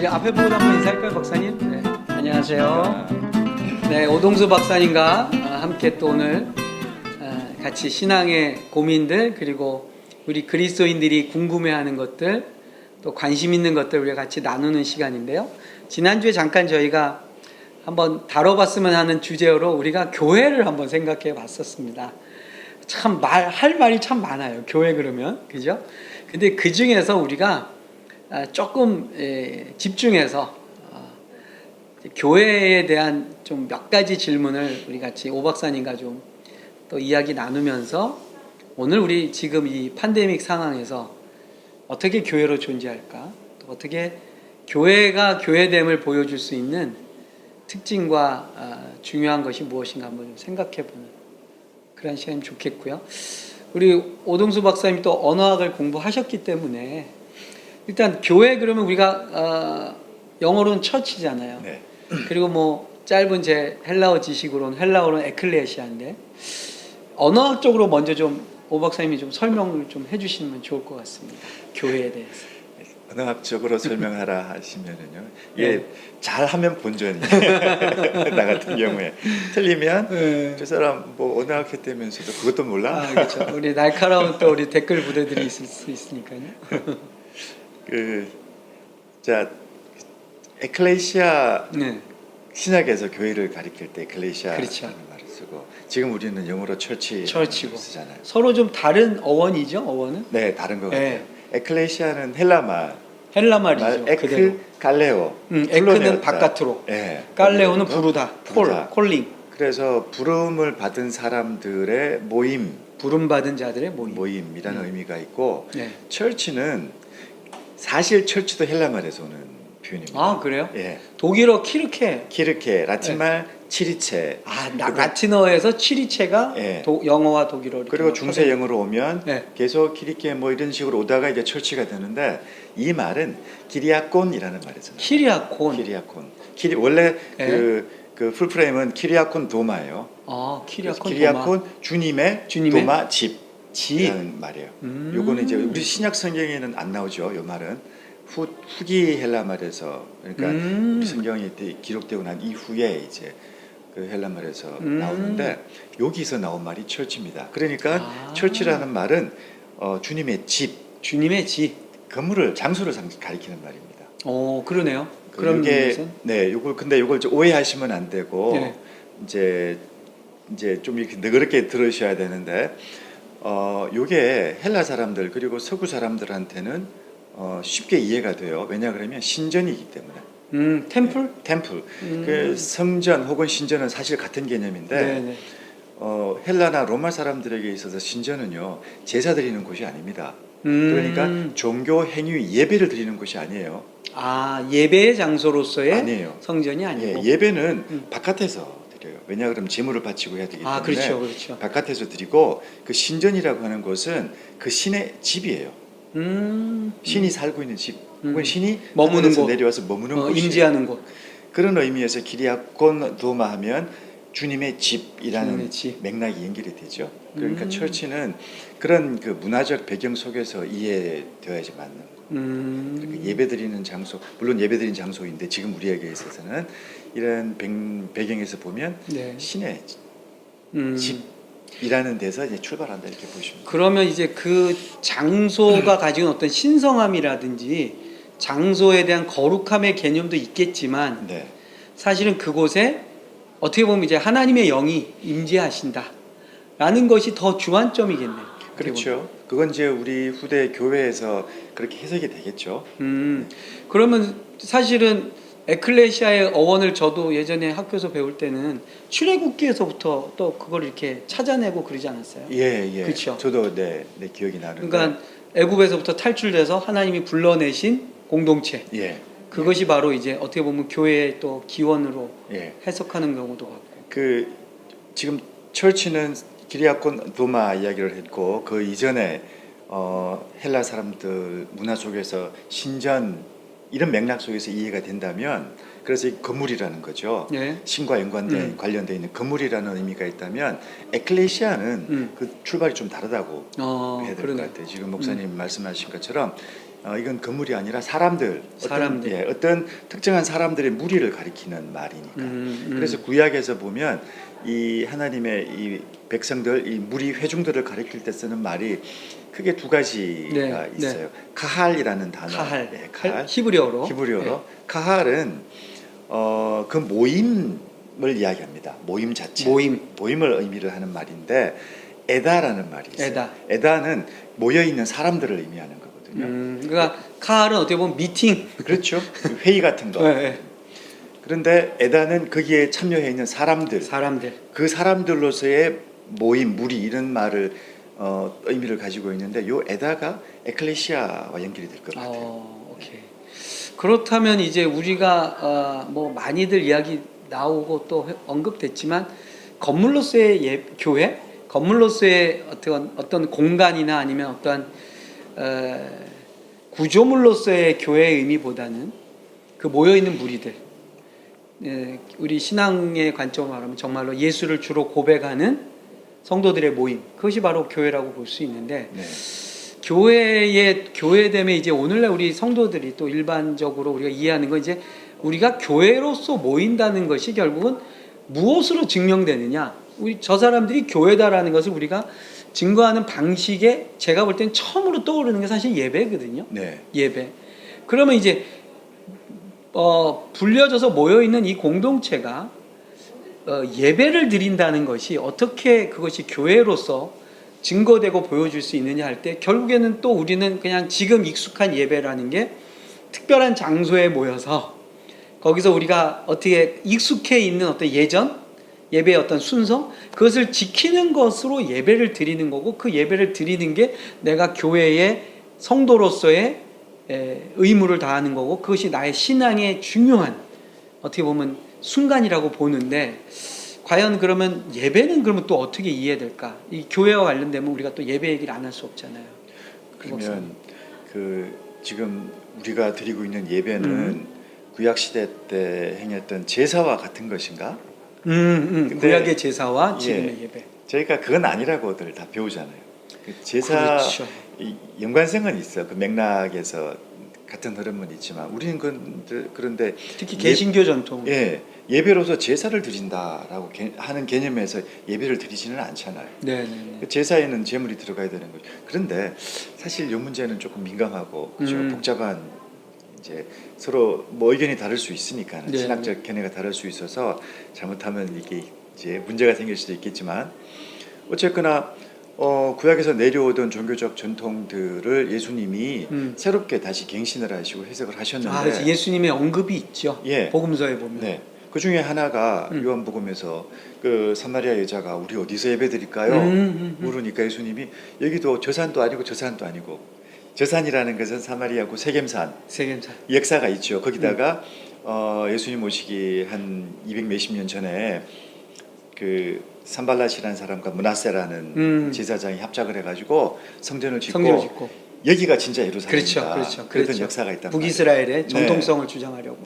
우리 앞에 보고 한번 인사할까요, 박사님? 네, 안녕하세요. 네, 오동수 박사님과 함께 또 오늘 같이 신앙의 고민들 그리고 우리 그리스도인들이 궁금해하는 것들 또 관심 있는 것들 우리가 같이 나누는 시간인데요. 지난주에 잠깐 저희가 한번 다뤄봤으면 하는 주제로 우리가 교회를 한번 생각해 봤었습니다. 참 할 말이 참 많아요. 교회 그러면 그죠? 근데 그 중에서 우리가 조금 집중해서 교회에 대한 좀 몇 가지 질문을 우리 같이 오 박사님과 좀 또 이야기 나누면서 오늘 우리 지금 이 팬데믹 상황에서 어떻게 교회로 존재할까? 또 어떻게 교회가 교회됨을 보여줄 수 있는 특징과 중요한 것이 무엇인가 한번 좀 생각해보는 그런 시간이면 좋겠고요. 우리 오동수 박사님이 또 언어학을 공부하셨기 때문에 일단 교회 그러면 우리가 영어로는 처치잖아요. 네. 그리고 뭐 짧은 제 헬라어 지식으로는 헬라어로는 에클레시아인데 언어학적으로 먼저 좀 오 박사님이 좀 설명을 좀 해주시면 좋을 것 같습니다. 교회에 대해서. 언어학적으로 설명하라 하시면은요. 이게 네. 잘하면 본전이 나 같은 경우에 틀리면 네. 저 사람 뭐 언어학 했다면서도 그것도 몰라. 그렇죠. 우리 날카로운 또 우리 댓글 부대들이 있을 수 있으니까요. 자 에클레시아 네. 신약에서 교회를 가리킬 때 에클레시아라는 그렇죠. 말을 쓰고 지금 우리는 영어로 처치고 쓰잖아요. 서로 좀 다른 어원이죠. 어원은. 네, 다른 것 네. 같아요. 에클레시아는 헬라 말, 헬라 말이죠. 에크 그대로. 갈레오. 에크는 불러내었다. 바깥으로. 네, 깔레오는 부르다. 부르다. 콜링. 그래서 부름을 받은 사람들의 모임, 부름 받은 자들의 모임. 모임이라는 의미가 있고, 네. 철치는 사실 철치도 헬라 말에서 오는 표현입니다. 아 그래요? 예, 독일어 키르케. 키르케, 라틴말 치리체. 라틴어에서 치리체가 예. 영어와 독일어. 이렇게 그리고 중세 영어로 오면 네. 계속 키리케 뭐 이런 식으로 오다가 이제 철치가 되는데 이 말은 키리아콘이라는 말이잖아요. 키리아콘. 키리아콘. 원래 예. 그 풀프레임은 키리아콘 도마예요. 키리아콘. 키리아콘 주님의 도마 집. 집. 라는 말이에요. 요거는 이제 우리 신약 성경에는 안 나오죠. 요 말은 후기 헬라 말에서 그러니까 우리 성경이 기록되고 난 이후에 이제 그 헬라 말에서 나오는데 여기서 나온 말이 철치입니다. 그러니까 철치라는 말은 주님의 집, 주님의 집. 건물을 장소를 가리키는 말입니다. 그러네요. 그럼 이게 요걸 근데 요걸 좀 오해하시면 안 되고 네. 이제 좀 이렇게 너그럽게 들으셔야 되는데 요게 헬라 사람들 그리고 서구 사람들한테는 쉽게 이해가 돼요. 왜냐 그러면 신전이기 때문에. 템플? 템플. 그 성전 혹은 신전은 사실 같은 개념인데 네네. 헬라나 로마 사람들에게 있어서 신전은요 제사 드리는 곳이 아닙니다. 그러니까 종교 행위 예배를 드리는 곳이 아니에요. 예배의 장소로서의 아니에요. 성전이 아니고. 예배는 바깥에서 드려요. 왜냐 그러면 제물을 바치고 해야 되기 때문에 그렇죠. 바깥에서 드리고 그 신전이라고 하는 곳은 그 신의 집이에요. 신이 살고 있는 집 혹은 신이 머무는 곳, 내려와서 머무는 곳, 임재하는 곳. 그런 의미에서 키리아콘 도마 하면 주님의 집이라는 주님의 집. 맥락이 연결이 되죠. 그러니까 철치는 그런 그 문화적 배경 속에서 이해되어야지 맞는 거. 그러니까 예배드리는 장소, 물론 예배드리는 장소인데 지금 우리에게 있어서는 이런 배경에서 보면 네. 신의 집이라는 데서 이제 출발한다 이렇게 보시면 돼요. 그러면 이제 그 장소가 가지고 어떤 신성함이라든지 장소에 대한 거룩함의 개념도 있겠지만 네. 사실은 그곳에 어떻게 보면 이제 하나님의 영이 임재하신다라는 것이 더 주안점이겠네요. 그렇죠. 그건 이제 우리 후대 교회에서 그렇게 해석이 되겠죠. 그러면 사실은 에클레시아의 어원을 저도 예전에 학교에서 배울 때는 출애굽기에서부터 또 그걸 이렇게 찾아내고 그러지 않았어요? 예. 그렇죠. 저도 네 기억이 나는데. 그러니까 애굽에서부터 탈출돼서 하나님이 불러내신 공동체. 예. 그것이 바로 이제 어떻게 보면 교회의 또 기원으로 예. 해석하는 경우도 같고. 그 지금 철치는 기리아콘 도마 이야기를 했고 그 이전에 헬라 사람들 문화 속에서 신전 이런 맥락 속에서 이해가 된다면 그래서 이 건물이라는 거죠. 예. 신과 연관된 관련되어 있는 건물이라는 의미가 있다면 에클레시아는 그 출발이 좀 다르다고 해야 될 것 같아요. 지금 목사님 말씀하신 것처럼 이건 건물이 아니라 사람들. 사람들. 어떤 특정한 사람들의 무리를 가리키는 말이니까. 그래서 구약에서 보면 이 하나님의 이 백성들, 이 무리 회중들을 가리킬 때 쓰는 말이 크게 두 가지가 네, 있어요. 카할이라는 단어. 카할. 네, 카할. 히브리어로. 네. 카할은 그 모임을 이야기합니다. 모임 자체. 모임을 의미를 하는 말인데 에다라는 말이 있어요. 에다는 모여 있는 사람들을 의미하는 거거든요. 그러니까 카할은 어떻게 보면 미팅. 그렇죠. 회의 같은 거. 네. 그런데 에다는 거기에 참여해 있는 사람들. 그 사람들로서의 모임, 무리 이런 말을 의미를 가지고 있는데 요 에다가 에클레시아와 연결이 될 것 같아요. 오케이. 그렇다면 이제 우리가 뭐 많이들 이야기 나오고 또 언급됐지만 건물로서의 교회, 건물로서의 어떤 공간이나 아니면 어떤 구조물로서의 교회의 의미보다는 그 모여 있는 무리들, 우리 신앙의 관점으로 말하면 정말로 예수를 주로 고백하는 성도들의 모임, 그것이 바로 교회라고 볼 수 있는데, 네. 교회됨에 이제 오늘날 우리 성도들이 또 일반적으로 우리가 이해하는 건 이제 우리가 교회로서 모인다는 것이 결국은 무엇으로 증명되느냐, 저 사람들이 교회다라는 것을 우리가 증거하는 방식에 제가 볼 땐 처음으로 떠오르는 게 사실 예배거든요. 네. 예배. 그러면 이제 불려져서 모여있는 이 공동체가 예배를 드린다는 것이 어떻게 그것이 교회로서 증거되고 보여줄 수 있느냐 할 때 결국에는 또 우리는 그냥 지금 익숙한 예배라는 게 특별한 장소에 모여서 거기서 우리가 어떻게 익숙해 있는 어떤 예배의 어떤 순서, 그것을 지키는 것으로 예배를 드리는 거고, 그 예배를 드리는 게 내가 교회의 성도로서의 의무를 다하는 거고, 그것이 나의 신앙의 중요한 어떻게 보면 순간이라고 보는데, 과연 그러면 예배는 그러면 또 어떻게 이해될까? 이 교회와 관련되면 우리가 또 예배 얘기를 안 할 수 없잖아요. 그러면 지금 우리가 드리고 있는 예배는 구약 시대 때 행했던 제사와 같은 것인가? 구약의 제사와 지금의 예배. 저희가 그건 아니라고들 다 배우잖아요. 제사 그렇죠. 연관성은 있어. 그 맥락에서 같은 흐름은 있지만 우리는 그런데 특히 개신교 전통. 예배로서 제사를 드린다라고 하는 개념에서 예배를 드리지는 않잖아요. 네. 제사에는 제물이 들어가야 되는 거죠. 그런데 사실 이 문제는 조금 민감하고 좀 복잡한, 이제 서로 뭐 의견이 다를 수 있으니까, 신학적 견해가 다를 수 있어서 잘못하면 이게 이제 문제가 생길 수도 있겠지만, 어쨌거나 구약에서 내려오던 종교적 전통들을 예수님이 새롭게 다시 갱신을 하시고 해석을 하셨는데, 예수님의 언급이 있죠. 복음서에 보면. 네. 그 중에 하나가 요한복음에서 그 사마리아 여자가 우리 어디서 예배드릴까요? 물으니까 예수님이 여기도 저 산도 아니고 저 산도 아니고, 저 산이라는 것은 사마리아고 세겜산 역사가 있죠. 거기다가 예수님 오시기 한 200 몇십 년 전에 그 산발랏이라는 사람과 므낫세라는 제사장이 합작을 해가지고 성전을 짓고 여기가 진짜 예루살렘이다. 그랬던 역사가 있단 말이에요. 북이스라엘의 정통성을 주장하려고.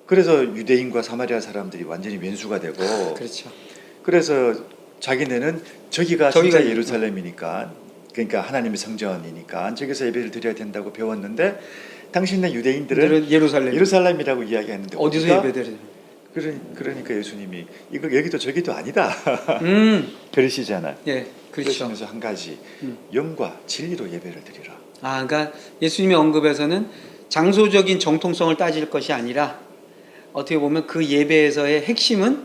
그래서 유대인과 사마리아 사람들이 완전히 왼수가 되고, 그래서 자기네는 저기가 진짜 예루살렘이니까, 그러니까 하나님의 성전이니까 저기서 예배를 드려야 된다고 배웠는데, 당신네 유대인들은 예루살렘이라고 이야기했는데 어디서 예배드려요? 그러니까 예수님이 이거 여기도 저기도 아니다. 그러시잖아요. 그러시면서 한 가지, 영과 진리로 예배를 드리라. 그러니까 예수님의 언급에서는 장소적인 정통성을 따질 것이 아니라 어떻게 보면 그 예배에서의 핵심은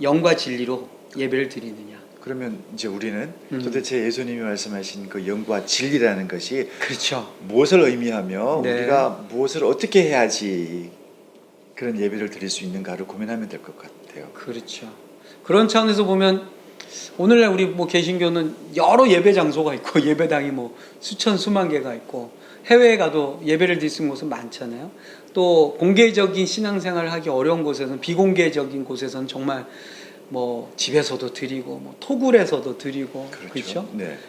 영과 진리로 예배를 드리느냐. 그러면 이제 우리는 도대체 예수님이 말씀하신 그 영과 진리라는 것이 무엇을 의미하며 우리가 무엇을 어떻게 해야지 그런 예배를 드릴 수 있는가를 고민하면 될 것 같아요. 그런 차원에서 보면 오늘날 우리 뭐 개신교는 여러 예배 장소가 있고 예배당이 뭐 수천 수만 개가 있고, 해외에 가도 예배를 드릴 수 있는 곳은 많잖아요. 또 공개적인 신앙생활을 하기 어려운 곳에서는, 비공개적인 곳에서는 정말 뭐 집에서도 드리고 뭐 토굴에서도 드리고, 그렇죠?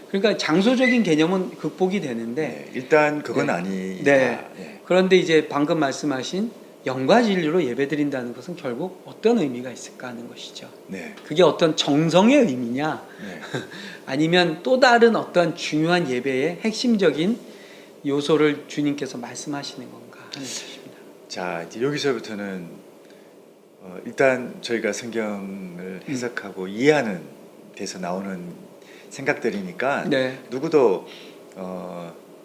그러니까 장소적인 개념은 극복이 되는데 일단 그건 아니다. 그런데 이제 방금 말씀하신 영과 진리로 예배드린다는 것은 결국 어떤 의미가 있을까 하는 것이죠. 그게 어떤 정성의 의미냐, 아니면 또 다른 어떤 중요한 예배의 핵심적인 요소를 주님께서 말씀하시는 건가 하는 것입니다. 자, 이제 여기서부터는 일단 저희가 성경을 해석하고 이해하는 데서 나오는 생각들이니까 네. 누구도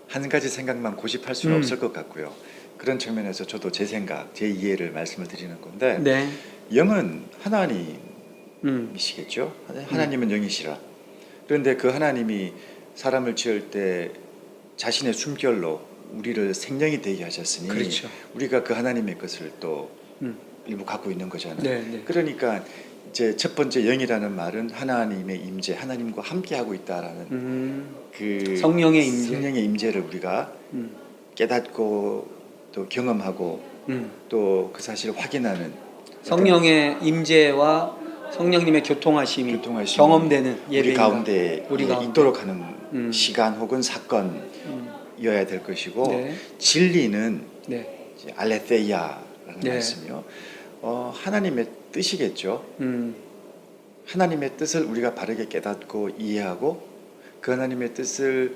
한 가지 생각만 고집할 수는 없을 것 같고요. 그런 측면에서 저도 제 생각, 제 이해를 말씀을 드리는 건데 네. 영은 하나님이시겠죠. 하나님은 영이시라. 그런데 그 하나님이 사람을 지을 때 자신의 숨결로 우리를 생명이 되게 하셨으니 그렇죠. 우리가 그 하나님의 것을 또 일부 갖고 있는 거잖아요. 네, 네. 그러니까 이제 첫 번째 영이라는 말은 하나님의 임재, 하나님과 함께 하고 있다라는 그 성령의 임재. 성령의 임재를 우리가 깨닫고 또 경험하고 또 그 사실을 확인하는 성령의 임재와 성령님의 교통하심이 교통하심이 경험되는 우리 예배인가? 가운데 우리 가운데. 있도록 하는 시간 혹은 사건이어야 될 것이고 네. 진리는 네. 이제 알레테이아라는 네. 말씀이요. 하나님의 뜻이겠죠. 하나님의 뜻을 우리가 바르게 깨닫고 이해하고 그 하나님의 뜻을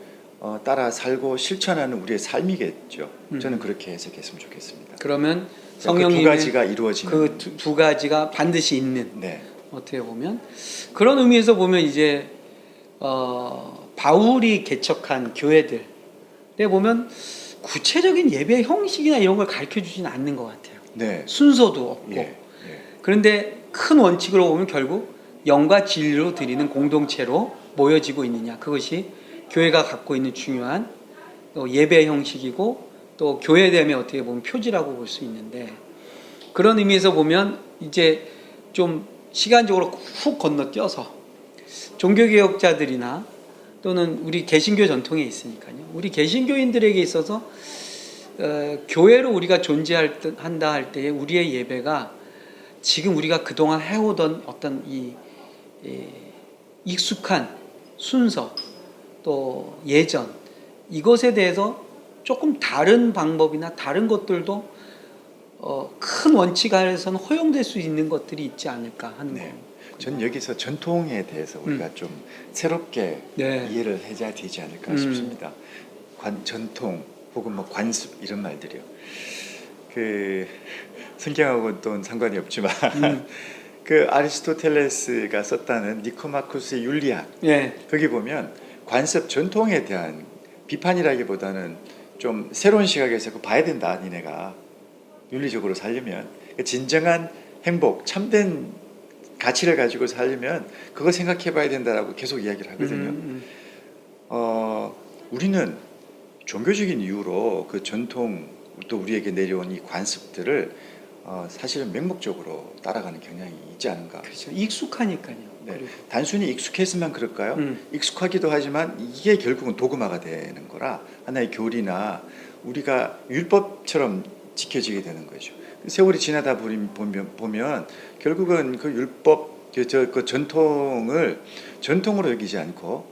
따라 살고 실천하는 우리의 삶이겠죠. 저는 그렇게 해석했으면 좋겠습니다. 그러면 그 성령님의 두 가지가 이루어지는 그 두 가지가 반드시 있는. 네. 어떻게 보면 그런 의미에서 보면 이제 바울이 개척한 교회들에 보면 구체적인 예배 형식이나 이런 걸 가르쳐 주지는 않는 것 같아요. 네. 순서도 없고. 예. 예. 그런데 큰 원칙으로 보면 결국 영과 진리로 드리는 공동체로 모여지고 있느냐. 그것이 교회가 갖고 있는 중요한 또 예배 형식이고 또 교회됨의 어떻게 보면 표지라고 볼 수 있는데 그런 의미에서 보면 이제 좀 시간적으로 훅 건너뛰어서 종교개혁자들이나 또는 우리 개신교 전통에 있으니까요. 우리 개신교인들에게 있어서 교회로 우리가 존재한다 할 때에 우리의 예배가 지금 우리가 그동안 해오던 어떤 이 익숙한 순서 또 예전 이것에 대해서 조금 다른 방법이나 다른 것들도 큰 원칙 아래서는 허용될 수 있는 것들이 있지 않을까 하는 거예요. 전 여기서 전통에 대해서 우리가 좀 새롭게 네. 이해를 해야 되지 않을까 싶습니다. 전통 혹은 뭐 관습 이런 말들이요. 그 성경하고는 또 상관이 없지만 그 아리스토텔레스가 썼다는 니코마코스의 윤리학 예. 거기 보면 관습 전통에 대한 비판이라기보다는 좀 새로운 시각에서 그거 봐야 된다. 니네가 윤리적으로 살려면 진정한 행복, 참된 가치를 가지고 살려면 그거 생각해 봐야 된다라고 계속 이야기를 하거든요. 우리는 종교적인 이유로 그 전통 또 우리에게 내려온 이 관습들을 사실은 맹목적으로 따라가는 경향이 있지 않은가. 그렇죠. 익숙하니까요. 네. 단순히 익숙해서만 그럴까요? 익숙하기도 하지만 이게 결국은 도그마가 되는 거라 하나의 교리나 우리가 율법처럼 지켜지게 되는 거죠. 세월이 지나다 보면 결국은 그 율법, 그 전통을 전통으로 여기지 않고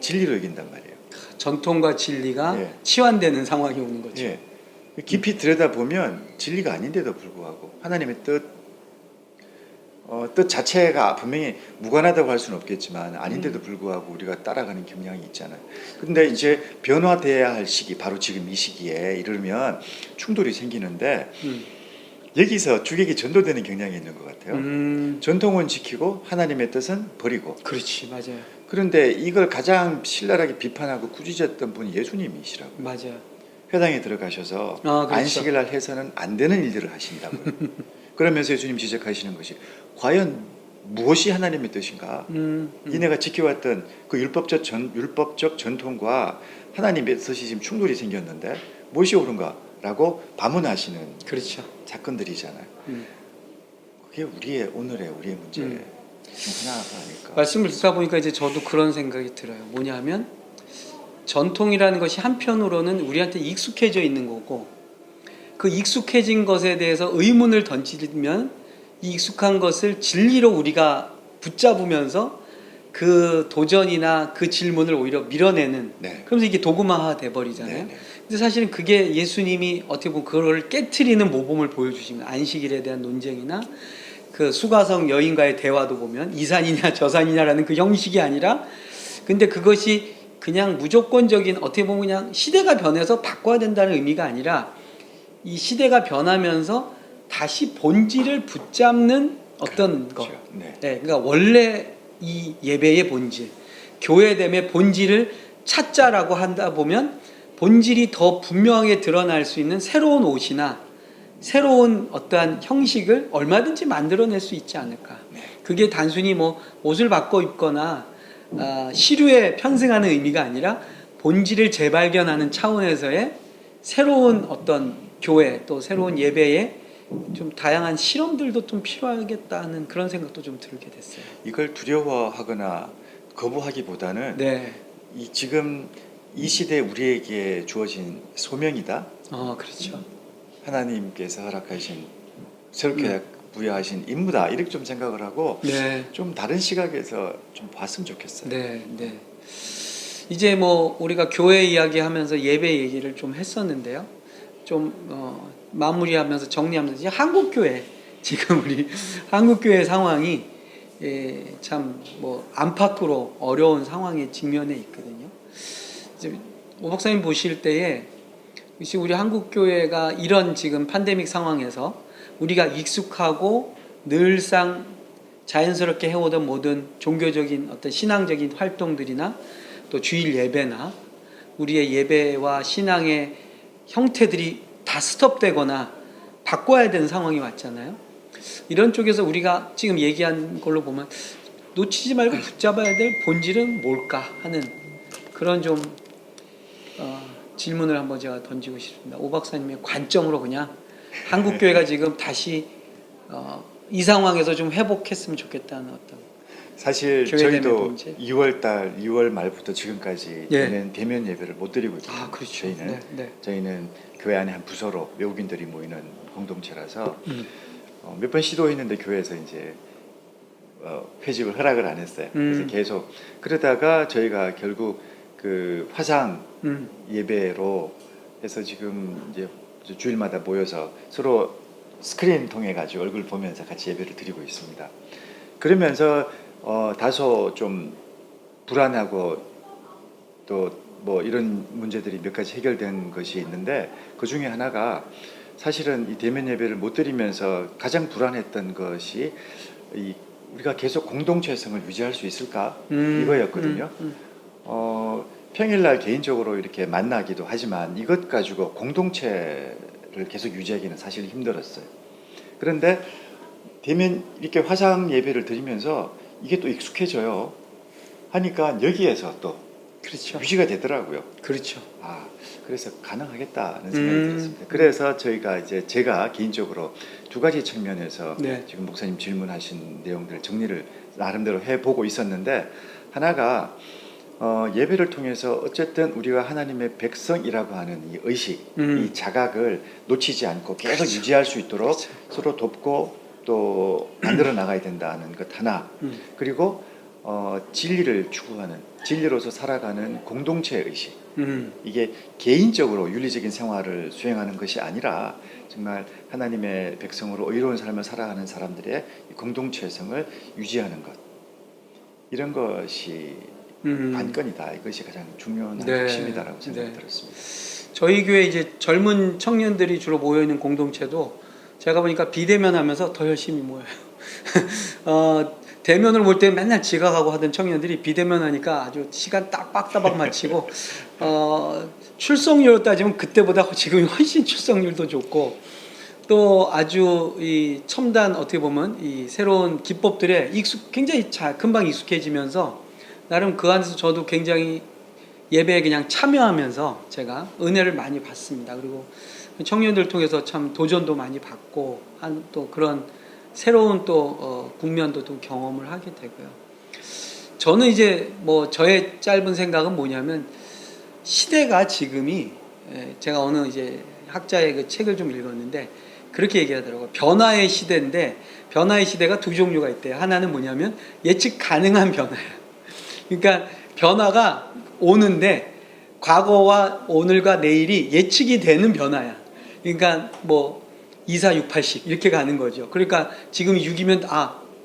진리로 여긴단 말이에요. 전통과 진리가 예. 치환되는 상황이 오는 거죠. 예. 깊이 들여다 보면 진리가 아닌데도 불구하고 하나님의 뜻 자체가 분명히 무관하다고 할 수는 없겠지만 아닌데도 불구하고 우리가 따라가는 경향이 있잖아요. 근데 이제 변화돼야 할 시기, 바로 지금 이 시기에 이르면 충돌이 생기는데 여기서 주객이 전도되는 경향이 있는 것 같아요. 전통은 지키고 하나님의 뜻은 버리고. 그렇지, 맞아요. 그런데 이걸 가장 신랄하게 비판하고 꾸짖었던 분이 예수님이시라고. 맞아요. 회당에 들어가셔서 그렇죠. 안식일 날 해서는 안 되는 일들을 하신다고요. 그러면서 예수님 지적하시는 것이 과연 무엇이 하나님의 뜻인가? 니네가 지켜왔던 그 율법적 전통과 하나님의 뜻이 지금 충돌이 생겼는데 무엇이 옳은가라고 반문하시는 그렇죠. 사건들이잖아요. 그게 우리의 문제 중 하나가 아닐까. 말씀을 듣다 보니까 이제 저도 그런 생각이 들어요. 뭐냐면 전통이라는 것이 한편으로는 우리한테 익숙해져 있는 거고 그 익숙해진 것에 대해서 의문을 던지면 이 익숙한 것을 진리로 우리가 붙잡으면서 그 도전이나 그 질문을 오히려 밀어내는 네. 그러면서 이게 도그마화 돼버리잖아요. 네, 네. 근데 사실은 그게 예수님이 어떻게 보면 그걸 깨트리는 모범을 보여주십니다. 안식일에 대한 논쟁이나 그 수가성 여인과의 대화도 보면 이 산이냐 저 산이냐라는 그 형식이 아니라 근데 그것이 그냥 무조건적인 어떻게 보면 그냥 시대가 변해서 바꿔야 된다는 의미가 아니라 이 시대가 변하면서 다시 본질을 붙잡는 어떤 그렇죠. 것. 네. 네, 그러니까 원래 이 예배의 본질, 교회됨의 본질을 찾자라고 한다 보면 본질이 더 분명하게 드러날 수 있는 새로운 옷이나 새로운 어떠한 형식을 얼마든지 만들어낼 수 있지 않을까. 그게 단순히 뭐 옷을 바꿔 입거나 시류에 편승하는 의미가 아니라 본질을 재발견하는 차원에서의 새로운 어떤 교회 또 새로운 예배에 좀 다양한 실험들도 좀 필요하겠다는 그런 생각도 좀 들게 됐어요. 이걸 두려워하거나 거부하기보다는 네. 이 지금 이 시대 우리에게 주어진 소명이다. 그렇죠. 하나님께서 허락하신 새롭게 부여하신 임무다. 이렇게 좀 생각을 하고 네. 좀 다른 시각에서 좀 봤으면 좋겠어요. 네, 네. 이제 뭐 우리가 교회 이야기하면서 예배 얘기를 좀 했었는데요. 좀 마무리하면서 정리하면서 이제 한국 교회 지금 우리 한국 교회 상황이 참 뭐 안팎으로 어려운 상황에 직면해 있거든요. 이제 오 박사님 보실 때에 우리 한국 교회가 이런 지금 팬데믹 상황에서 우리가 익숙하고 늘상 자연스럽게 해오던 모든 종교적인 어떤 신앙적인 활동들이나 또 주일 예배나 우리의 예배와 신앙의 형태들이 다 스톱되거나 바꿔야 되는 상황이 왔잖아요. 이런 쪽에서 우리가 지금 얘기한 걸로 보면 놓치지 말고 붙잡아야 될 본질은 뭘까 하는 그런 좀 질문을 한번 제가 던지고 싶습니다. 오 박사님의 관점으로 그냥 한국 교회가 지금 다시 이 상황에서 좀 회복했으면 좋겠다는 어떤 사실 교회됨의 저희도 본질? 6월 말부터 지금까지 예. 대면 예배를 못 드리고 있거든요. 그렇죠. 저희는 네. 저희는 교회 안에 한 부서로 외국인들이 모이는 공동체라서 몇 번 시도했는데 교회에서 이제 회집을 허락을 안 했어요. 그래서 계속 그러다가 저희가 결국 그 화상 예배로 해서 지금 이제 주일마다 모여서 서로 스크린 통해 가지고 얼굴 보면서 같이 예배를 드리고 있습니다. 그러면서 다소 좀 불안하고 또 뭐 이런 문제들이 몇 가지 해결된 것이 있는데 그 중에 하나가 사실은 이 대면 예배를 못 드리면서 가장 불안했던 것이 우리가 계속 공동체성을 유지할 수 있을까 이거였거든요. 평일날 개인적으로 이렇게 만나기도 하지만 이것 가지고 공동체를 계속 유지하기는 사실 힘들었어요. 그런데 대면 이렇게 화상 예배를 드리면서 이게 또 익숙해져요. 하니까 여기에서 또 그렇죠. 유지가 되더라고요. 그렇죠. 그래서 가능하겠다는 생각이 들었습니다. 그래서 제가 개인적으로 두 가지 측면에서 네. 지금 목사님 질문하신 내용들 정리를 나름대로 해보고 있었는데 하나가 예배를 통해서 어쨌든 우리가 하나님의 백성이라고 하는 이 의식, 이 자각을 놓치지 않고 계속 그렇죠. 유지할 수 있도록 그렇죠. 서로 돕고 또 만들어 나가야 된다는 것 하나. 그리고 진리를 추구하는 진리로서 살아가는 공동체의 의식. 이게 개인적으로 윤리적인 생활을 수행하는 것이 아니라 정말 하나님의 백성으로 의로운 삶을 살아가는 사람들의 공동체성을 유지하는 것. 이런 것이 관건이다. 이것이 가장 중요한 핵심이다라고 생각이 들었습니다. 저희 교회 이제 젊은 청년들이 주로 모여 있는 공동체도 제가 보니까 비대면 하면서 더 열심히 모여요. 대면으로 볼 때 맨날 지각하고 하던 청년들이 비대면 하니까 아주 시간 따박따박 맞추고 출석률로 따지면 그때보다 지금이 훨씬 출석률도 좋고 또 아주 이 첨단 어떻게 보면 이 새로운 기법들에 굉장히 금방 익숙해지면서 나름 그 안에서 저도 굉장히 예배에 그냥 참여하면서 제가 은혜를 많이 받습니다. 그리고 청년들 통해서 참 도전도 많이 받고 한 또 그런 새로운 또 국면도 또 경험을 하게 되고요. 저는 이제 뭐 저의 짧은 생각은 뭐냐면 시대가 지금이 제가 어느 이제 학자의 그 책을 좀 읽었는데 그렇게 얘기하더라고요. 변화의 시대인데 변화의 시대가 두 종류가 있대요. 하나는 뭐냐면 예측 가능한 변화예요. 그러니까 변화가 오는데 과거와 오늘과 내일이 예측이 되는 변화야. 그러니까 뭐 2468식 이렇게 가는 거죠. 그러니까 지금 6이면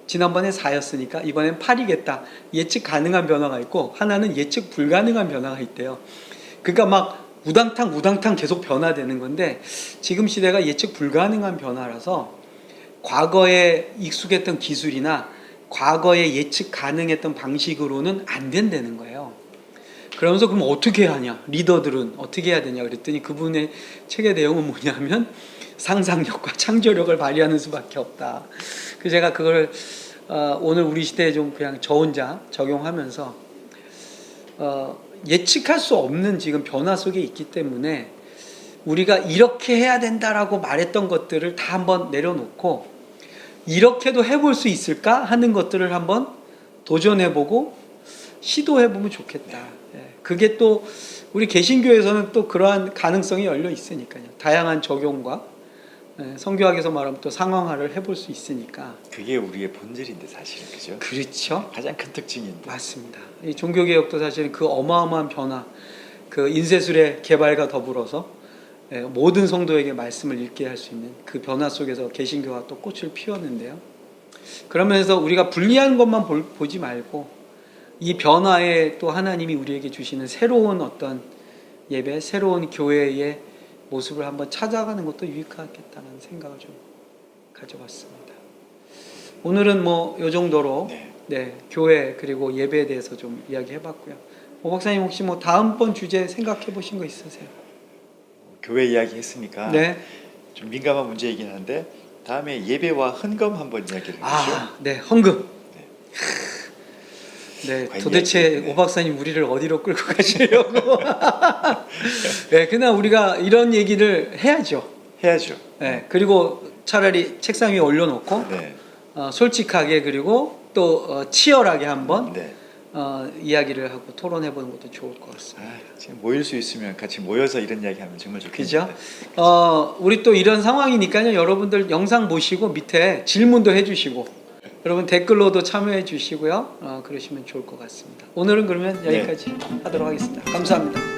지난번에 4였으니까 이번엔 8이겠다. 예측 가능한 변화가 있고 하나는 예측 불가능한 변화가 있대요. 그러니까 막 우당탕 계속 변화되는 건데 지금 시대가 예측 불가능한 변화라서 과거에 익숙했던 기술이나 과거에 예측 가능했던 방식으로는 안 된다는 거예요. 그러면서 그럼 어떻게 하냐? 리더들은 어떻게 해야 되냐? 그랬더니 그분의 책의 내용은 뭐냐면 상상력과 창조력을 발휘하는 수밖에 없다. 그래서 제가 그걸 오늘 우리 시대에 좀 그냥 저 혼자 적용하면서 예측할 수 없는 지금 변화 속에 있기 때문에 우리가 이렇게 해야 된다라고 말했던 것들을 다 한번 내려놓고 이렇게도 해볼 수 있을까 하는 것들을 한번 도전해보고 시도해보면 좋겠다. 그게 또 우리 개신교에서는 또 그러한 가능성이 열려 있으니까요. 다양한 적용과 성교학에서 말하면 또 상황화를 해볼 수 있으니까. 그게 우리의 본질인데 사실은 그죠? 그렇죠. 가장 큰 특징인데. 맞습니다. 이 종교개혁도 사실은 그 어마어마한 변화, 그 인쇄술의 개발과 더불어서 모든 성도에게 말씀을 읽게 할 수 있는 그 변화 속에서 개신교가 또 꽃을 피웠는데요. 그러면서 우리가 불리한 것만 보지 말고 이 변화에 또 하나님이 우리에게 주시는 새로운 어떤 예배, 새로운 교회의 모습을 한번 찾아가는 것도 유익하겠다는 생각을 좀 가져봤습니다. 오늘은 뭐 이 정도로 교회 그리고 예배에 대해서 좀 이야기해봤고요. 오 박사님 혹시 뭐 다음번 주제 생각해보신 거 있으세요? 교회 이야기 했으니까 좀 민감한 문제이긴 한데 다음에 예배와 헌금 한번 이야기를 해보죠. 네, 헌금. 네, 도대체 오 박사님 우리를 어디로 끌고 가시려고? 네, 그냥 우리가 이런 얘기를 해야죠. 네, 그리고 차라리 책상 위에 올려놓고 솔직하게 그리고 또 치열하게 한번 이야기를 하고 토론해보는 것도 좋을 것 같습니다. 지금 모일 수 있으면 같이 모여서 이런 이야기하면 정말 좋겠죠. 그죠? 우리 또 이런 상황이니까요. 여러분들 영상 보시고 밑에 질문도 해주시고. 여러분 댓글로도 참여해 주시고요. 그러시면 좋을 것 같습니다. 오늘은 그러면 여기까지 하도록 하겠습니다. 감사합니다.